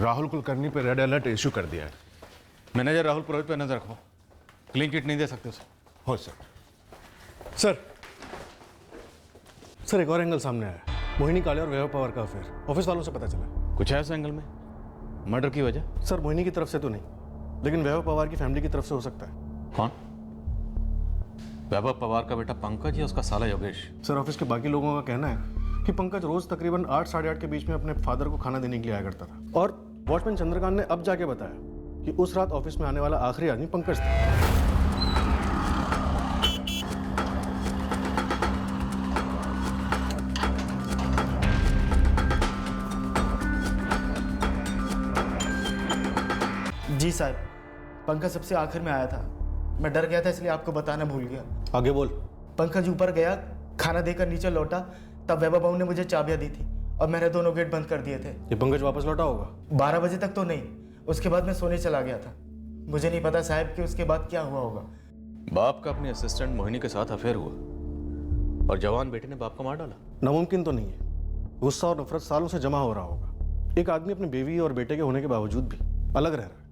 राहुल कुलकर्णी पे red alert issue कर दिया है। मैनेजर राहुल पुरोहित पे नजर रखो, क्लीन चिट नहीं दे सकते उसे। हो सर सर एक और एंगल सामने आया। मोहिनी काले और वैभव पवार का अफेयर ऑफिस वालों से पता चला। कुछ है उस एंगल में? मर्डर की वजह? सर मोहिनी की तरफ से तो नहीं, लेकिन वैभव पवार की फैमिली की तरफ से हो सकता है। कौन? वैभव पवार का बेटा पंकज या उसका साला योगेश? सर ऑफिस के बाकी लोगों का कहना है कि पंकज रोज तकरीबन 8 साढ़े 8 के बीच में अपने फादर को खाना देने के लिए आया करता था, और वॉचमैन चंद्रकांत ने अब जाके बताया कि उस रात ऑफिस में आने वाला आखिरी आदमी पंकज था। जी साहब, पंकज सबसे आखिर में आया था। मैं डर गया था इसलिए आपको बताना भूल गया। आगे बोल। पंकज ऊपर गया, खाना देकर नीचे लौटा, तब वैभव बाबू ने मुझे चाबियां दी थी और मैंने दोनों गेट बंद कर दिए थे। ये पंकज वापस लौटा होगा? 12 बजे तक तो नहीं, उसके बाद मैं सोने चला गया था। मुझे नहीं पता साहब कि उसके बाद क्या हुआ होगा। बाप का अपनी असिस्टेंट मोहिनी के साथ अफेयर हुआ और जवान बेटे ने बाप को मार डाला। नामुमकिन तो नहीं है, गुस्सा और नफरत सालों से जमा हो रहा होगा। एक आदमी अपनी बीवी और बेटे के होने के बावजूद भी अलग रह रहा है।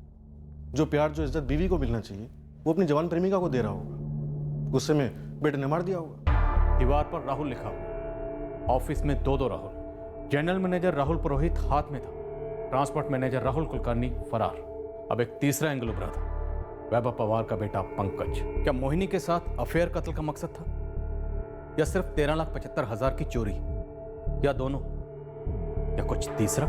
जो प्यार जो इज्जत बीवी को मिलना चाहिए वो अपनी जवान प्रेमिका को दे रहा होगा। गुस्से में बेटे ने मार दिया होगा। दीवार पर राहुल लिखा हुआ, ऑफिस में दो राहुल। जनरल मैनेजर राहुल पुरोहित हाथ में था, ट्रांसपोर्ट मैनेजर राहुल कुलकर्णी फरार। अब एक तीसरा एंगल उभरा था, वैभव पवार का बेटा पंकज। क्या मोहिनी के साथ अफेयर कत्ल का मकसद था, या सिर्फ 13,75,000 की चोरी, या दोनों, या कुछ तीसरा?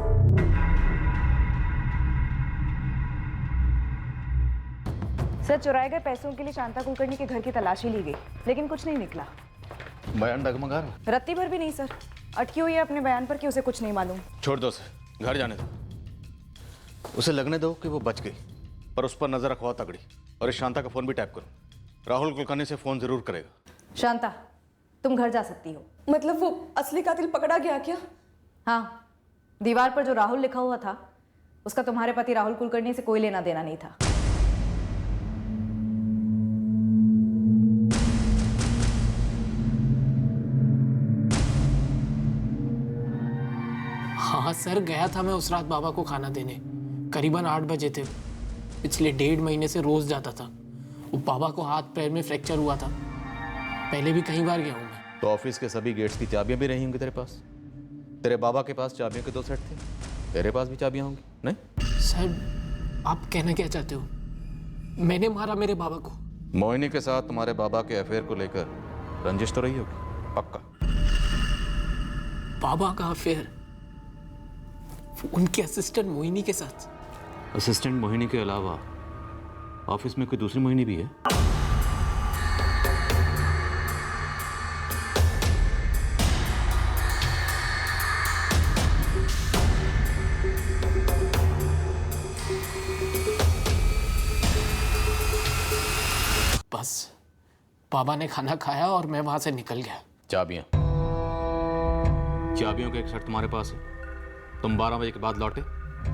सर चुराए गए पैसों के लिए शांता कुलकर्णी के घर की तलाशी ली गई, लेकिन कुछ नहीं निकला। बयान डगमगा रहा है। रत्ती भर भी नहीं सर, अटकी हुई है अपने बयान पर कि उसे कुछ नहीं मालूम। छोड़ दो उसे, घर जाने दो। उसे लगने दो कि वो बच गई, पर उस पर नजर रखवाओ तगड़ी। और इस शांता का फोन भी टैप करो, राहुल कुलकर्णी से फोन जरूर करेगा। शांता, तुम घर जा सकती हो। मतलब वो असली कातिल पकड़ा गया क्या? हाँ, दीवार पर जो राहुल लिखा हुआ था उसका तुम्हारे पति राहुल कुलकर्णी से कोई लेना देना नहीं था। हाँ सर, गया था मैं उस रात बाबा को खाना देने। करीबन 8 बजे थे। पिछले 1.5 महीने से रोज जाता था। वो बाबा को हाथ पैर में फ्रैक्चर हुआ था। पहले भी कई बार गया हूँ मैं। तो ऑफिस के सभी गेट्स की चाबियां भी रही होंगी तेरे पास। तेरे बाबा के पास चाबियों के 2 सेट थे, तेरे पास भी चाबियां होंगी। नहीं सर, आप कहना क्या चाहते हो? मैंने मारा मेरे बाबा को? मोहिनी के साथ तुम्हारे बाबा के अफेयर को लेकर रंजिश तो रही होगी पक्का। बाबा का अफेयर? उनके असिस्टेंट मोहिनी के साथ? असिस्टेंट मोहिनी के अलावा ऑफिस में कोई दूसरी मोहिनी भी है? बस बाबा ने खाना खाया और मैं वहां से निकल गया। चाबियां का एक सेट तुम्हारे पास है, तुम 12 बजे के बाद लौटे।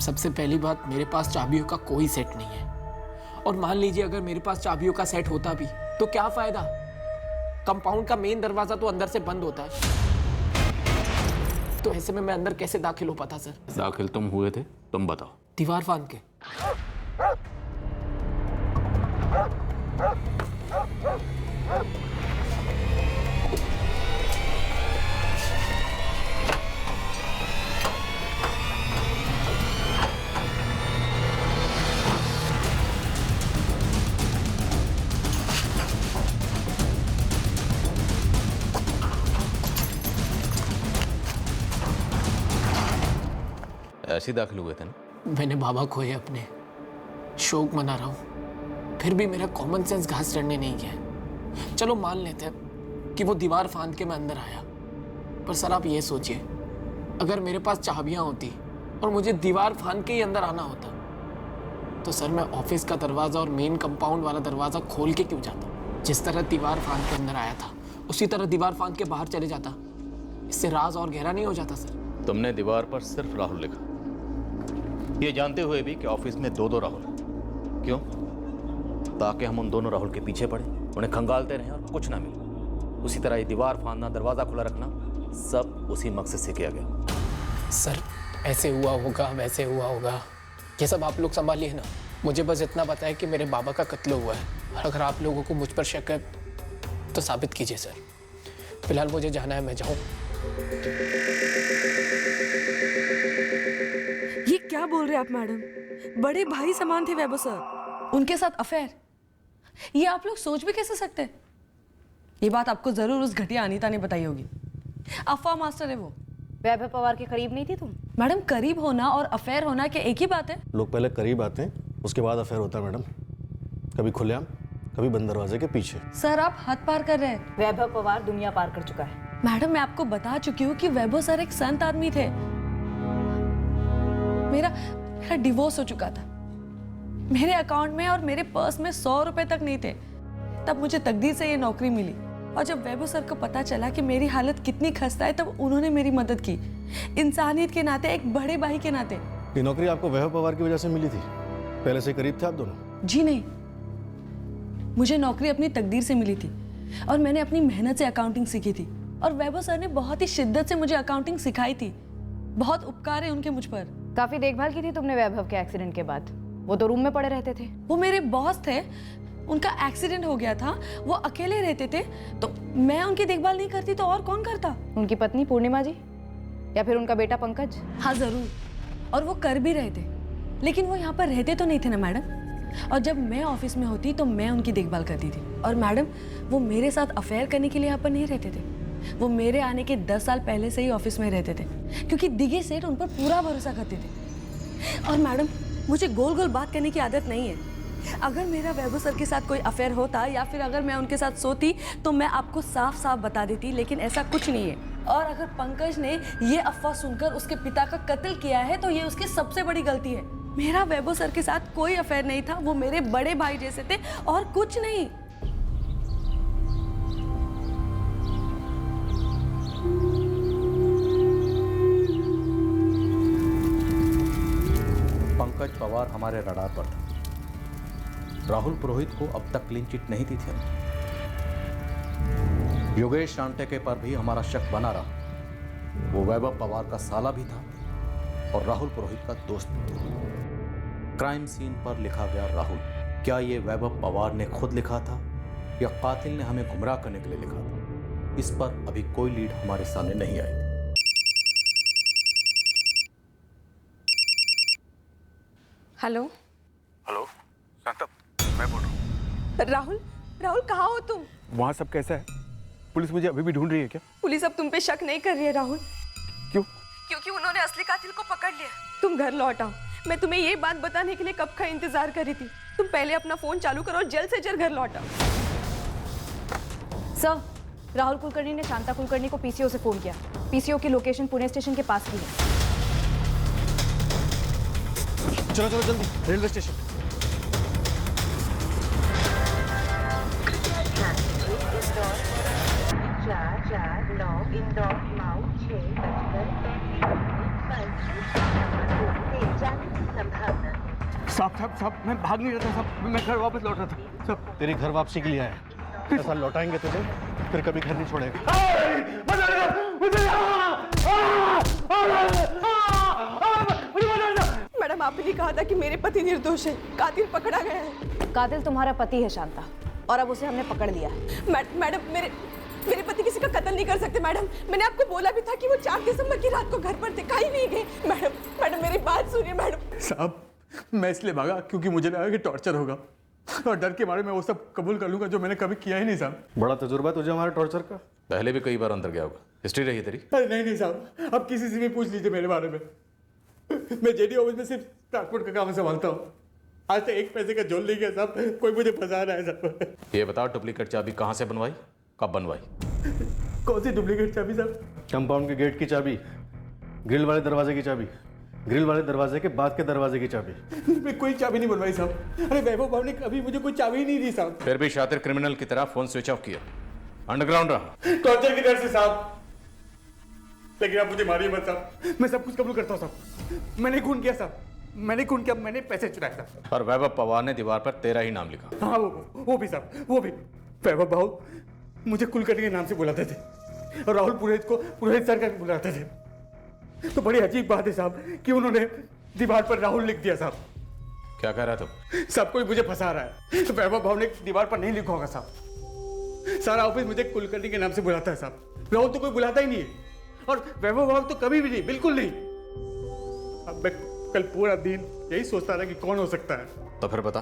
सबसे पहली बात, मेरे पास चाबियों का कोई सेट नहीं है। और मान लीजिए अगर मेरे पास चाबियों का सेट होता भी तो क्या फायदा? कंपाउंड का मेन दरवाजा तो अंदर से बंद होता है, तो ऐसे में मैं अंदर कैसे दाखिल हो पाता सर? दाखिल तुम हुए थे, तुम बताओ। दीवार फांद के। ऐसे ही दाखिल हुए थे ना? मैंने बाबा खोए अपने, शोक मना रहा हूं, फिर भी मेरा कॉमन सेंस घास चढ़ने नहीं गया। चलो मान लेते हैं कि वो दीवार फांद के मैं अंदर आया, पर सर आप ये सोचिए, अगर मेरे पास चाबियां होती और मुझे दीवार फांद के ही अंदर आना होता, तो सर मैं ऑफिस का दरवाजा और मेन कंपाउंड वाला दरवाजा खोल के क्यों जाता? जिस तरह दीवार फांद के अंदर आया था उसी तरह दीवार फांद के बाहर चले जाता। इससे राज और गहरा नहीं हो जाता सर? तुमने दीवार पर सिर्फ राहुल लिखा, ये जानते हुए भी कि ऑफिस में 2 राहुल। क्यों? ताकि हम उन दोनों राहुल के पीछे पड़े, उन्हें खंगालते रहें और कुछ ना मिले। उसी तरह ये दीवार फाड़ना, दरवाजा खुला रखना, सब उसी मकसद से किया गया। सर ऐसे हुआ होगा, वैसे हुआ होगा, ये सब आप लोग संभालिए ना। मुझे बस इतना पता है कि मेरे बाबा का कत्ल हुआ है, और अगर आप लोगों को मुझ पर शक है तो साबित कीजिए सर। फिलहाल मुझे जाना है, मैं जाऊं। ये क्या बोल रहे हैं आप मैडम? बड़े भाई समान थे वैभव सर, उनके साथ अफेयर, ये आप लोग सोच भी कैसे सकते हैं? ये बात आपको जरूर उस घटिया अनीता ने बताई होगी। अफवाह मास्टर है वो। वैभव पवार के करीब नहीं थी तुम? मैडम करीब होना और अफेयर होना क्या एक ही बात है? लोग पहले करीब आते हैं, उसके बाद अफेयर होता है मैडम। कभी खुलेआम, कभी बंद दरवाजे के पीछे। सर आप हद पार कर रहे हैं। वैभव पवार दुनिया पार कर चुका है। मैडम मैं आपको बता चुकी हूँ कि वैभव सर एक संत आदमी थे। मेरा डिवोर्स हो चुका था। मेरे अकाउंट में और मेरे पर्स में 100 रुपए तक नहीं थे। तब मुझे तकदीर से ये नौकरी मिली, और जब वैभव सर को पता चला कि मेरी हालत कितनी खस्ता है, तब उन्होंने मेरी मदद की, इंसानियत के नाते, एक बड़े भाई के नाते। ये नौकरी आपको वैभव पवार की वजह से मिली थी? पहले से करीब थे आप दोनों? जी नहीं, मुझे नौकरी अपनी तकदीर से मिली थी, और मैंने अपनी मेहनत से अकाउंटिंग सीखी थी, और वैभव सर ने बहुत ही शिद्दत से मुझे अकाउंटिंग सिखाई थी। बहुत उपकार है उनके मुझ पर। काफी देखभाल की थी तुमने वैभव के एक्सीडेंट के बाद? वो तो रूम में पड़े रहते थे। वो मेरे बॉस थे, उनका एक्सीडेंट हो गया था, वो अकेले रहते थे, तो मैं उनकी देखभाल नहीं करती तो और कौन करता? उनकी पत्नी पूर्णिमा जी, या फिर उनका बेटा पंकज? हाँ जरूर, और वो कर भी रहे थे, लेकिन वो यहाँ पर रहते तो नहीं थे ना मैडम। और जब मैं ऑफिस में होती तो मैं उनकी देखभाल करती थी। और मैडम वो मेरे साथ अफेयर करने के लिए यहाँ पर नहीं रहते थे, वो मेरे आने के 10 साल पहले से ही ऑफिस में रहते थे, क्योंकि दिगे सेठ उन पर पूरा भरोसा करते थे। और मैडम मुझे गोल गोल बात करने की आदत नहीं है। अगर मेरा वैभव सर के साथ कोई अफेयर होता, या फिर अगर मैं उनके साथ सोती, तो मैं आपको साफ साफ बता देती, लेकिन ऐसा कुछ नहीं है। और अगर पंकज ने ये अफवाह सुनकर उसके पिता का कत्ल किया है, तो ये उसकी सबसे बड़ी गलती है। मेरा वैभव सर के साथ कोई अफेयर नहीं था, वो मेरे बड़े भाई जैसे थे और कुछ नहीं। पंकज पवार हमारे रडार पर था। राहुल पुरोहित को अब तक क्लीन चिट नहीं दी थी हमने। योगेश शांटेके पर भी हमारा शक बना रहा। वो वैभव पवार का साला भी था और राहुल पुरोहित का दोस्त भी था। क्राइम सीन पर लिखा गया राहुल, क्या ये वैभव पवार ने खुद लिखा था या कातिल ने हमें गुमराह करने के लिए लिखा था? इस पर अभी कोई लीड हमारे सामने नहीं आई थी। हेलो हेलो शांतम, मैं बोल रहा हूँ। राहुल कहाँ हो तुम? वहाँ सब कैसा है? पुलिस मुझे अभी भी ढूंढ रही है क्या? पुलिस अब तुम पे शक नहीं कर रही है राहुल। क्यों? क्योंकि उन्होंने असली कातिल को पकड़ लिया। तुम घर लौट आओ। मैं तुम्हें ये बात बताने के लिए कब का इंतजार कर रही थी। तुम पहले अपना फोन चालू करो और जल्द से जल्द घर लौट आओ। सर, राहुल कुलकर्णी ने शांता कुलकर्णी को पीसीओ से फोन किया। पीसीओ की लोकेशन पुणे स्टेशन के पास की है। चलो चलो जल्दी, रेलवे स्टेशन। साहब मैं भाग नहीं रहा था साहब, मैं घर वापस लौट रहा था साहब। तेरी घर वापसी के लिए आया। ऐसा लौटाएंगे तुझे, फिर कभी घर नहीं छोड़ेगा। मैडम आपने ही कहा था कि मेरे पति निर्दोष है, कातिल पकड़ा गया है। कातिल तुम्हारा पति है शांता, और अब उसे हमने पकड़ लिया है। मैडम मेरे पति किसी का कत्ल नहीं कर सकते मैडम। मैंने आपको बोला भी था कि वो 4 दिसंबर की रात को घर पर थे, कहीं नहीं गए। मैडम मेरी बात सुनिए मैडम। साहब मैं इसलिए भागा क्योंकि मुझे लगा कि टॉर्चर होगा, और डर के मारे मैं वो सब कबूल कर लूंगा जो मैंने कभी किया ही नहीं साहब। बड़ा तजुर्बा है तुझे हमारे टॉर्चर का। पहले भी कई बार अंदर गया होगा, हिस्ट्री रही है तेरी। अरे नहीं साहब, अब किसी से भी पूछ लीजिए मेरे बारे में। मैं जेडी ऑफिस में सिर्फ ट्रांसपोर्ट का काम संभालता हूँ। आज तक एक पैसे का झोल नहीं गया साहब, कोई मुझे फंसा रहा है साहब। ये बताओ, डुप्लीकेट चाबी कहाँ से बनवाई, कब बनवाई? कौन सी डुप्लीकेट चाबी साहब? कंपाउंड के गेट की चाबी, ग्रिल वाले दरवाजे की चाबी, ग्रिल वाले दरवाजे के बाद के दरवाजे की चाबी। मैं कोई चाबी नहीं बनवाई साहब। अरे वैभव बाबू ने कभी मुझे कोई चाबी ही नहीं दी साहब। फिर भी शातिर क्रिमिनल की तरह फोन स्विच ऑफ किया, अंडरग्राउंड रहा। टॉर्चर की डर से साहब। लेकिन आप मुझे मारिए मत साहब, मैं सब कुछ कबूल करता हूँ साहब। मैंने खून किया साहब, मैंने खून किया, मैंने पैसे चुराए साहब। और वैभव पवार ने दीवार पर तेरा ही नाम लिखा। हाँ वो भी साहब, वो भी। वैभव बाबू मुझे कुलकर्णी के नाम से बुलाते थे, और राहुल पुरोहित को पुरोहित सर का बुलाते थे। तो बड़ी अजीब बात है साहब कि उन्होंने दीवार पर राहुल लिख दिया साहब। क्या कह रहा है तुम? सब कोई मुझे फंसा रहा है। तो वैभव भाव ने दीवार पर नहीं लिखा होगा साहब। सारा ऑफिस मुझे कुलकर्णी के नाम से बुलाता है साहब। राहुल तो कोई बुलाता ही नहीं है, और वैभव भाव तो कभी भी नहीं, बिल्कुल नहीं। अब मैं कल पूरा दिन यही सोचता रहा कि कौन हो सकता है। तो फिर बता,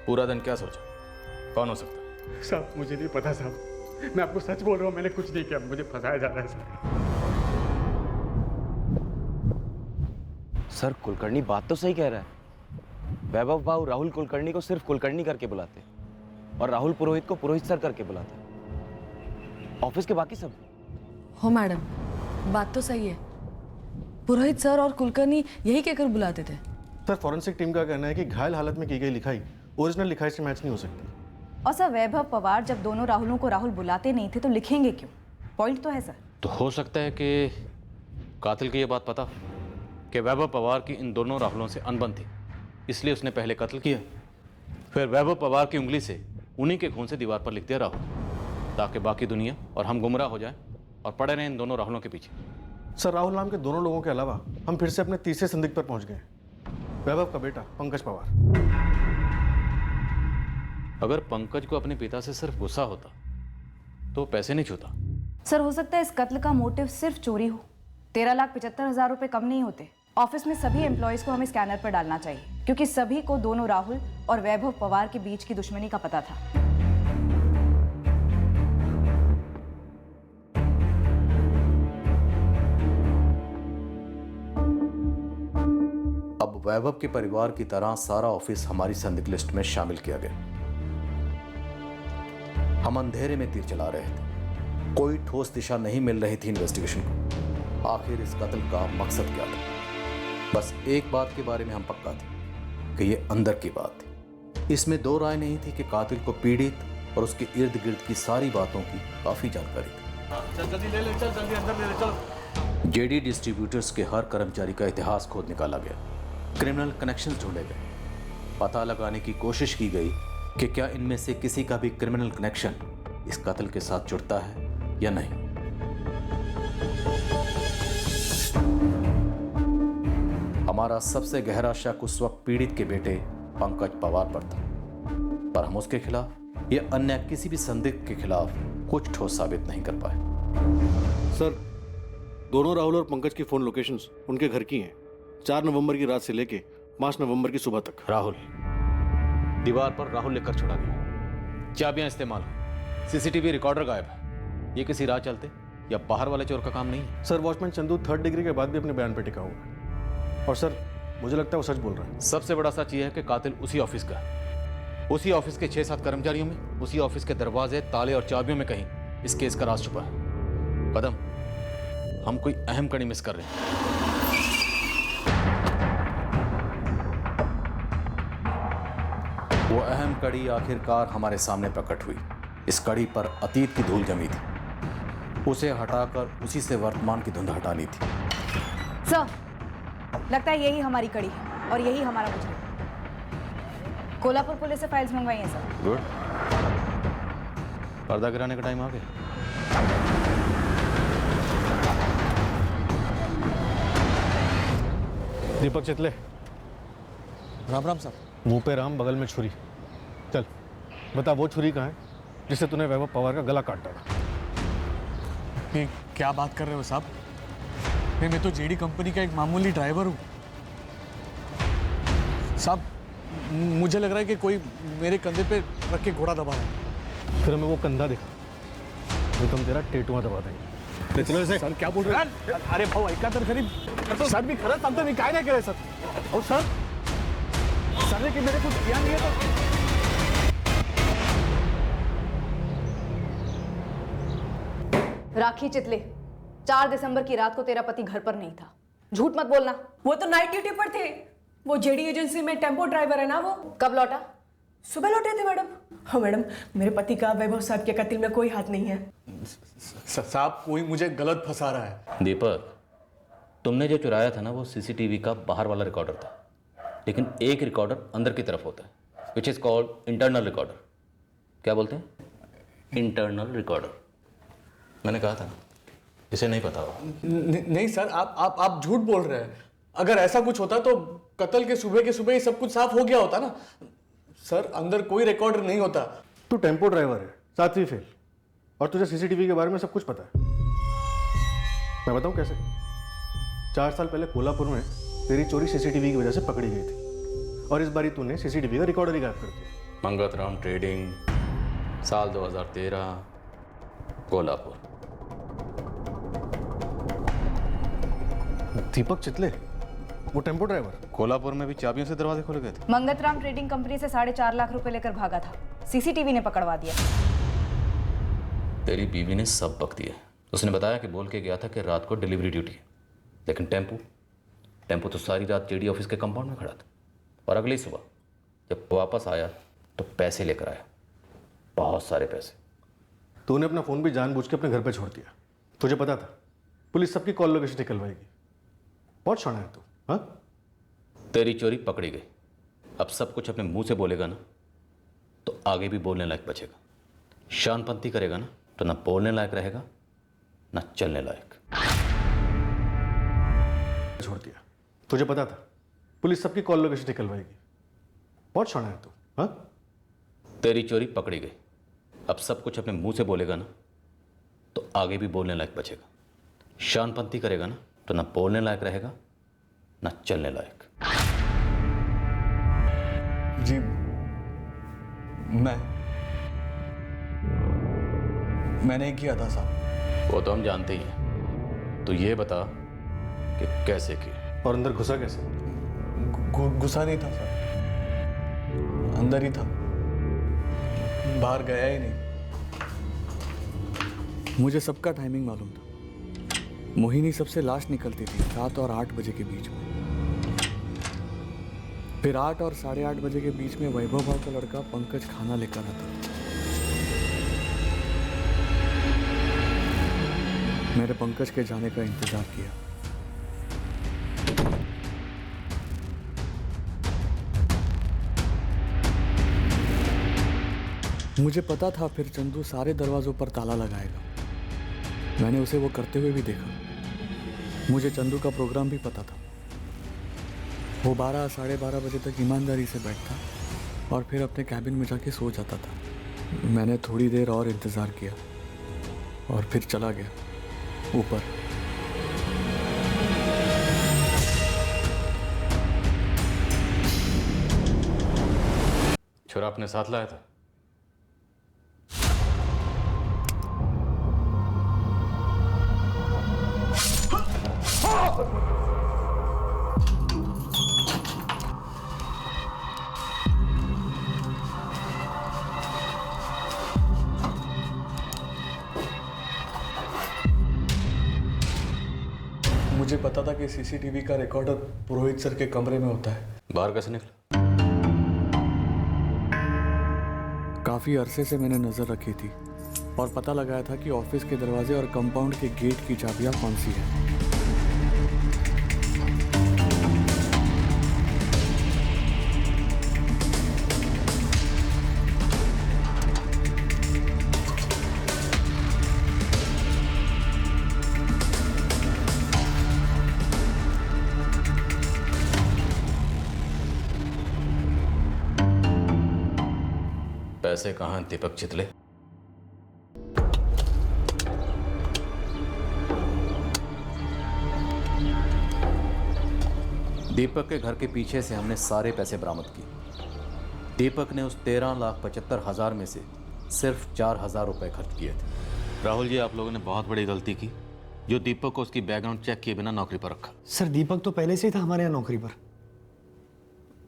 पूरा दिन क्या सोचा, कौन हो सकता है? साहब मुझे नहीं पता साहब, मैं आपको सच बोल रहा हूँ, मैंने कुछ नहीं किया, मुझे फंसाया जा रहा है साहब। सर कुलकर्णी बात तो सही कह रहा है। वैभव भाव राहुल कुलकर्णी को सिर्फ कुलकर्णी करके बुलाते और राहुल पुरोहित को पुरोहित सर करके बुलाते। ऑफिस के बाकी सब हो मैडम, बात तो सही है। पुरोहित सर और कुलकर्णी यही कहकर बुलाते थे। सर फॉरेंसिक टीम का कहना है कि घायल हालत में की गई लिखाई ओरिजिनल लिखाई से मैच नहीं हो सकती। और सर वैभव पवार जब दोनों राहुलों को राहुल बुलाते नहीं थे तो लिखेंगे क्यों? पॉइंट तो है सर। तो हो सकता है कि कातिल को यह बात पता कि वैभव पवार की इन दोनों राहुलों से अनबन थी, इसलिए उसने पहले कत्ल किया, फिर वैभव पवार की उंगली से उन्हीं के खून से दीवार पर लिख दिया राहुल, ताकि बाकी दुनिया और हम गुमराह हो जाएं और पड़े रहें इन दोनों राहुलों के पीछे। सर राहुल नाम के दोनों लोगों के अलावा हम फिर से अपने तीसरे संदिग्ध पर पहुंच गए, वैभव का बेटा पंकज पवार। अगर पंकज को अपने पिता से सिर्फ गुस्सा होता तो पैसे नहीं छूता। सर हो सकता है इस कत्ल का मोटिव सिर्फ चोरी हो। 13,75,000 रुपए कम नहीं होते। ऑफिस में सभी एम्प्लॉयज को हमें स्कैनर पर डालना चाहिए, क्योंकि सभी को दोनों राहुल और वैभव पवार के बीच की दुश्मनी का पता था। अब वैभव के परिवार की तरह सारा ऑफिस हमारी संदिग्ध लिस्ट में शामिल किया गया। हम अंधेरे में तीर चला रहे थे, कोई ठोस दिशा नहीं मिल रही थी इन्वेस्टिगेशन को। आखिर इस कत्ल का मकसद क्या था? बस एक बात के बारे में हम पक्का थे कि ये अंदर की बात थी। इसमें दो राय नहीं थी कि कातिल को पीड़ित और उसके इर्द गिर्द की सारी बातों की काफी जानकारी थी। जल्दी ले ले, चल जल्दी अंदर ले ले, चल। जेडी डिस्ट्रीब्यूटर्स के हर कर्मचारी का इतिहास खोद निकाला गया, क्रिमिनल कनेक्शंस ढूंढे गए, पता लगाने की कोशिश की गई कि क्या इनमें से किसी का भी क्रिमिनल कनेक्शन इस कत्ल के साथ जुड़ता है या नहीं। हमारा सबसे गहरा शक उस वक्त पीड़ित के बेटे पंकज पवार पर था, पर हम उसके खिलाफ या अन्य किसी भी संदिग्ध के खिलाफ कुछ ठोस साबित नहीं कर पाए। सर दोनों राहुल और पंकज की फोन लोकेशंस उनके घर की हैं, 4 नवंबर की रात से लेके 5 नवंबर की सुबह तक। राहुल दीवार पर राहुल लिखकर छोड़ा गया, चाबियां इस्तेमाल हुई, सीसीटीवी रिकॉर्डर गायब है। ये किसी राह चलते या बाहर वाले चोर का काम नहीं है। Sir watchman Chandu 3rd degree के बाद भी अपने बयान पर टिका हुआ है, और सर मुझे लगता है वो सच बोल रहा है। सबसे बड़ा सच ये है कि कातिल उसी ऑफिस का है, उसी ऑफिस के 6-7 कर्मचारियों में, उसी ऑफिस के दरवाजे, ताले और चाबियों में कहीं इस केस का राज छुपा है। कदम, हम कोई अहम कड़ी मिस कर रहे हैं। वो अहम कड़ी आखिरकार हमारे सामने प्रकट हुई। इस कड़ी पर अतीत की धूल जमी थी, उसे हटाकर उसी से वर्तमान की धुंध हटानी थी। सर लगता है यही हमारी कड़ी है और यही हमारा मुजरिम। कोल्हापुर पुलिस से फाइल्स मंगवाई हैं सर। गुड, पर्दा गिराने का टाइम आ गया। दीपक चितले। राम राम सर। मुंह पे राम, बगल में छुरी। चल बता वो छुरी कहाँ है जिससे तूने वैभव पवार का गला काट डाला? ये क्या बात कर रहे हो साहब? मैं तो जेडी कंपनी का एक मामूली ड्राइवर हूँ साहब। मुझे लग रहा है कि कोई मेरे कंधे पे रख के घोड़ा दबा रहा है। फिर हमें वो कंधा दिखा, वो तुम तेरा टेटुआ दबा देंगे। चलो से सर क्या बोल रहे हैं? अरे भाऊ ऐका तर खरी सर भी खरंच सांगतो मी, काय नाही केलंय सर. अहो सर सर ने कि मेरे कुछ किया नहीं है तो राखी चितले, 4 दिसंबर की रात को तेरा पति घर पर नहीं था। झूठ मत बोलना। वो तो नाइट ड्यूटी पर थे। वो जेडी एजेंसी में टेम्पो ड्राइवर है ना। वो कब लौटा? सुबह लौटे थे मैडम। हाँ मैडम, मेरे पति का वैभव साहब के कत्ल में कोई हाथ नहीं है। साहब कोई मुझे गलत फंसा रहा है। दीपक, तुमने जो चुराया था ना वो सीसीटीवी का बाहर वाला रिकॉर्डर था, लेकिन एक रिकॉर्डर अंदर की तरफ होता है, which is called internal recorder. क्या बोलते हैं? Internal recorder. मैंने कहा था ना, इसे नहीं पता होगा। नहीं सर, आप झूठ बोल रहे हैं। अगर ऐसा कुछ होता तो कत्ल के सुबह ही सब कुछ साफ हो गया होता ना। सर अंदर कोई रिकॉर्ड नहीं होता। तू टेम्पो ड्राइवर है, 7वीं फेल, और तुझे सीसीटीवी के बारे में सब कुछ पता है। मैं बताऊं कैसे? 4 साल पहले कोल्हापुर में तेरी चोरी सीसीटीवी की वजह से पकड़ी गई थी, और इस बारी तूने सीसीटीवी का रिकॉर्डर ही गायब कर दिया। मंगतराम ट्रेडिंग, साल 2013, कोल्हापुर। दीपक चितले, वो टेम्पो ड्राइवर। कोल्हापुर में भी चाबियों से दरवाजे खोले गए थे। मंगतराम ट्रेडिंग कंपनी से 4.5 लाख रुपए लेकर भागा था, सीसीटीवी ने पकड़वा दिया। तेरी बीवी ने सब बक दिया। उसने बताया कि बोल के गया था कि रात को डिलीवरी ड्यूटी है, लेकिन टेम्पो तो सारी रात जेडी ऑफिस के कंपाउंड में खड़ा था, और अगली सुबह जब वापस आया तो पैसे लेकर आया, बहुत सारे पैसे। तूने अपना फोन भी जानबूझ के अपने घर पे छोड़ दिया। तुझे पता था पुलिस सबकी कॉल लोकेशन निकलवाएगी। बहुत शाना है तू। हाँ, तेरी चोरी पकड़ी गई। अब सब कुछ अपने मुंह से बोलेगा ना तो आगे भी बोलने लायक बचेगा। शानपंथी करेगा ना तो ना बोलने लायक रहेगा ना चलने लायक। छोड़ दिया। तुझे पता था पुलिस सबकी कॉल लोकेशन निकलवाएगी। बहुत शाना है तू। हाँ, तेरी चोरी पकड़ी गई। अब सब कुछ अपने मुंह से बोलेगा ना तो आगे भी बोलने लायक बचेगा। शानपंथी करेगा ना तो ना बोलने लायक रहेगा ना चलने लायक। जी मैंने ही किया था साहब। वो तो हम जानते ही हैं। तो ये बता कि कैसे किया और अंदर घुसा कैसे? गुस्सा नहीं था सर, अंदर ही था, बाहर गया ही नहीं। मुझे सबका टाइमिंग मालूम था। मोहिनी सबसे लास्ट निकलती थी 7 और 8 बजे के बीच में। फिर 8 और 8:30 बजे के बीच में वैभव भाव का लड़का पंकज खाना लेकर आता। मैंने पंकज के जाने का इंतजार किया। मुझे पता था फिर चंदू सारे दरवाजों पर ताला लगाएगा। मैंने उसे वो करते हुए भी देखा। मुझे चंदू का प्रोग्राम भी पता था। वो 12 साढ़े 12 बजे तक ईमानदारी से बैठता और फिर अपने कैबिन में जाके सो जाता था। मैंने थोड़ी देर और इंतज़ार किया और फिर चला गया ऊपर। छुरा अपने साथ लाया था? मुझे पता था कि सीसीटीवी का रिकॉर्डर पुरोहित सर के कमरे में होता है। बाहर कैसे निकला? काफ़ी अरसे से मैंने नज़र रखी थी और पता लगाया था कि ऑफिस के दरवाजे और कंपाउंड के गेट की चाबियां कौन सी हैं। पैसे कहाँ हैं दीपक चितले? दीपक के घर के पीछे से हमने सारे पैसे बरामद किए। दीपक ने उस 13,75,000 में से सिर्फ 4,000 रुपए खर्च किए थे। राहुल जी, आप लोगों ने बहुत बड़ी गलती की जो दीपक को उसकी बैकग्राउंड चेक किए बिना नौकरी पर रखा। सर दीपक तो पहले से ही था हमारे यहाँ नौकरी पर।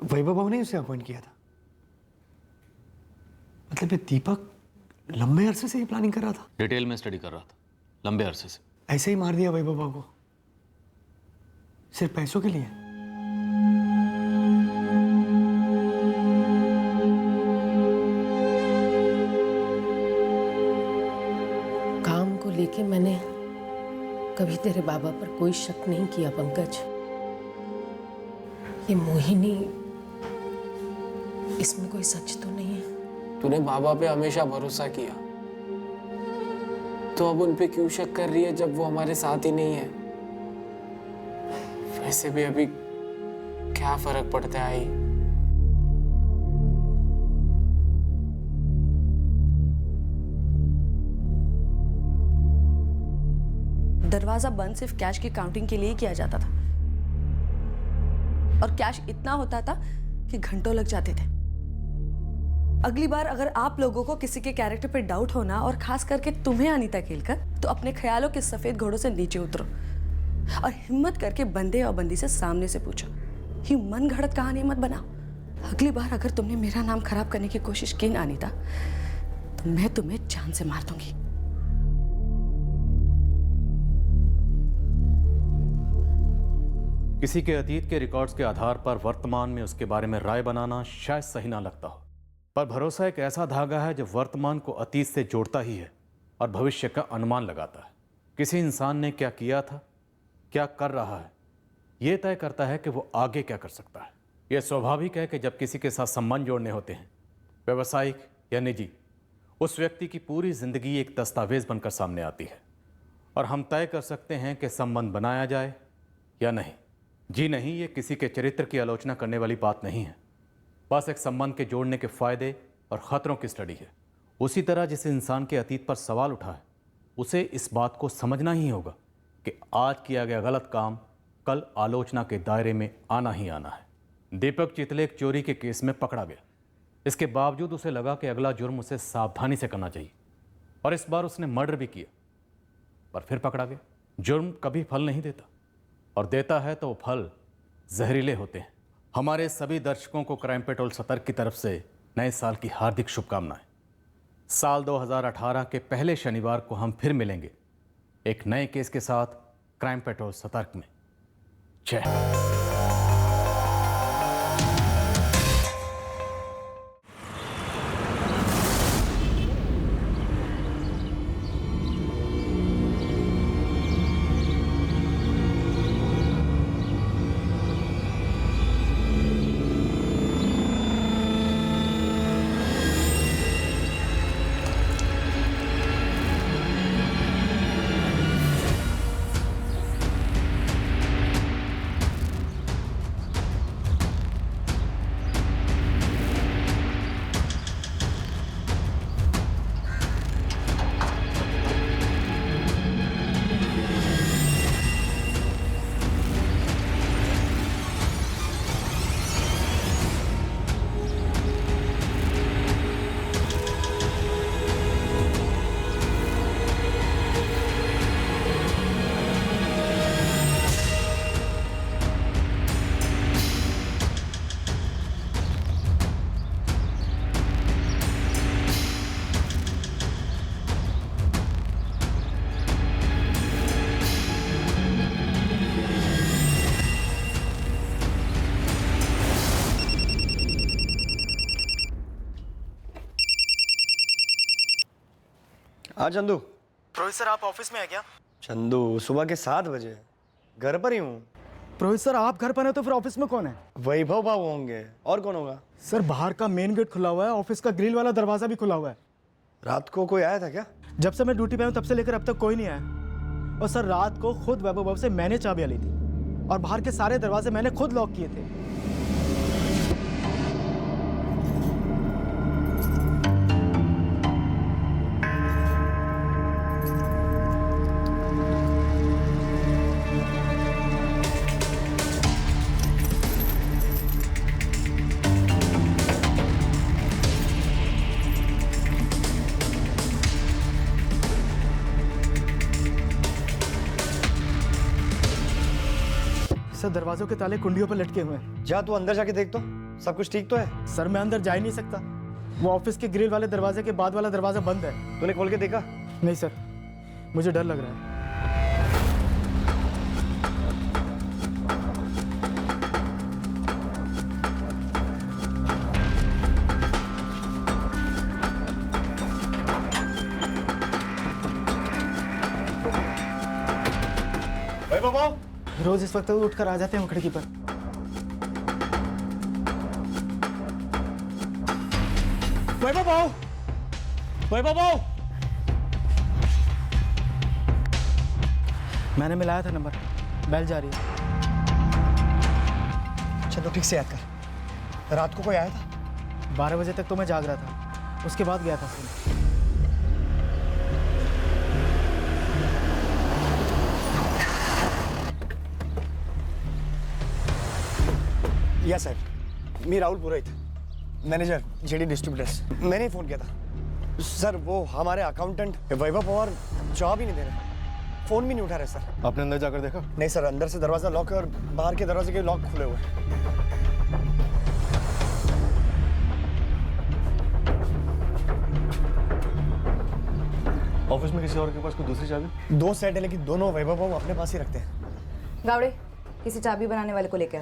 वैभव बाबू ने उसे अपॉइंट किया था। मतलब ये दीपक लंबे अरसे से ये प्लानिंग कर रहा था। डिटेल में स्टडी कर रहा था लंबे अरसे से। ऐसे ही मार दिया वैभव बाबू को सिर्फ पैसों के लिए। काम को लेके मैंने कभी तेरे बाबा पर कोई शक नहीं किया पंकज। ये मोहिनी, इसमें कोई सच तो नहीं है। तूने बाबा पे हमेशा भरोसा किया, तो अब उन पे क्यों शक कर रही है जब वो हमारे साथ ही नहीं है? वैसे भी अभी क्या फर्क पड़ता है आई? दरवाजा बंद सिर्फ कैश की काउंटिंग के लिए किया जाता था, और कैश इतना होता था कि घंटों लग जाते थे। अगली बार अगर आप लोगों को किसी के कैरेक्टर पे डाउट होना, और खास करके तुम्हें अनीता केलकर, तो अपने ख्यालों के सफेद घोड़ों से नीचे उतरो और हिम्मत करके बंदे और बंदी से सामने से पूछो। ही मन घड़त कहानी मत बनाओ। अगली बार अगर तुमने मेरा नाम खराब करने की कोशिश की ना अनीता, तो मैं तुम्हें जान से मार दूंगी। किसी के अतीत के रिकॉर्ड्स के आधार पर वर्तमान में उसके बारे में राय बनाना शायद सही ना लगता हो, पर भरोसा एक ऐसा धागा है जो वर्तमान को अतीत से जोड़ता ही है और भविष्य का अनुमान लगाता है। किसी इंसान ने क्या किया था, क्या कर रहा है, यह तय करता है कि वो आगे क्या कर सकता है। यह स्वाभाविक है कि जब किसी के साथ संबंध जोड़ने होते हैं, व्यावसायिक या निजी, उस व्यक्ति की पूरी जिंदगी एक दस्तावेज बनकर सामने आती है और हम तय कर सकते हैं कि संबंध बनाया जाए या नहीं। जी नहीं, ये किसी के चरित्र की आलोचना करने वाली बात नहीं है, बस एक संबंध के जोड़ने के फायदे और खतरों की स्टडी है। उसी तरह जिस इंसान के अतीत पर सवाल उठा है, उसे इस बात को समझना ही होगा कि आज किया गया गलत काम कल आलोचना के दायरे में आना ही आना है। दीपक चितलेक चोरी के केस में पकड़ा गया, इसके बावजूद उसे लगा कि अगला जुर्म उसे सावधानी से करना चाहिए, और इस बार उसने मर्डर भी किया, पर फिर पकड़ा गया। जुर्म कभी फल नहीं देता, और देता है तो फल जहरीले होते हैं। हमारे सभी दर्शकों को क्राइम पेट्रोल सतर्क की तरफ से नए साल की हार्दिक शुभकामनाएं। साल 2018 के पहले शनिवार को हम फिर मिलेंगे एक नए केस के साथ क्राइम पेट्रोल सतर्क में। जय हिंद। हाँ चंदू। रोहित सर, आप ऑफिस में है क्या? चंदू, सुबह के 7 बजे घर पर ही हूँ। रोहित सर, आप घर पर हैं तो फिर ऑफिस में कौन है? वैभव बाबू होंगे, और कौन होगा? सर, बाहर का मेन गेट खुला हुआ है, ऑफिस का ग्रिल वाला दरवाजा भी खुला हुआ है। रात को कोई आया था क्या? जब से मैं ड्यूटी पे हूँ तब से लेकर अब तक कोई नहीं आया। और सर, रात को खुद वैभव बाबू से मैंने चाबियां ली थी, और बाहर के सारे दरवाजे मैंने खुद लॉक किए थे। सर, दरवाजों के ताले कुंडियों पर लटके हुए हैं। जा तू अंदर जाके देख तो, सब कुछ ठीक तो है? सर, मैं अंदर जा ही नहीं सकता। वो ऑफिस के ग्रिल वाले दरवाजे के बाद वाला दरवाजा बंद है। तूने खोल के देखा? नहीं सर, मुझे डर लग रहा है। वैभव बाबू, रोज इस वक्त उठकर आ जाते हैं खिड़की पर। वैभव बाबू, वैभव बाबू। मैंने मिलाया था नंबर, बेल जा रही है। चलो ठीक से याद कर, रात को कोई आया था? 12 बजे तक तो मैं जाग रहा था, उसके बाद गया था सोने। या सर, मी राहुल पुरोहित, मैनेजर जेडी डिस्ट्रीब्यूटर्स। मैंने ही फ़ोन किया था सर। वो हमारे अकाउंटेंट वैभव पवार जवाब ही नहीं दे रहे, फ़ोन भी नहीं उठा रहे सर। आपने अंदर जाकर देखा? नहीं सर, अंदर से दरवाज़ा लॉक है और बाहर के दरवाजे के लॉक खुले हुए हैं। ऑफिस में किसी और के पास कोई दूसरी चाबी? 2 सेट है, लेकिन दोनों वैभव बाबू अपने पास ही रखते हैं। गावड़े, किसी चाबी बनाने वाले को लेके आओ।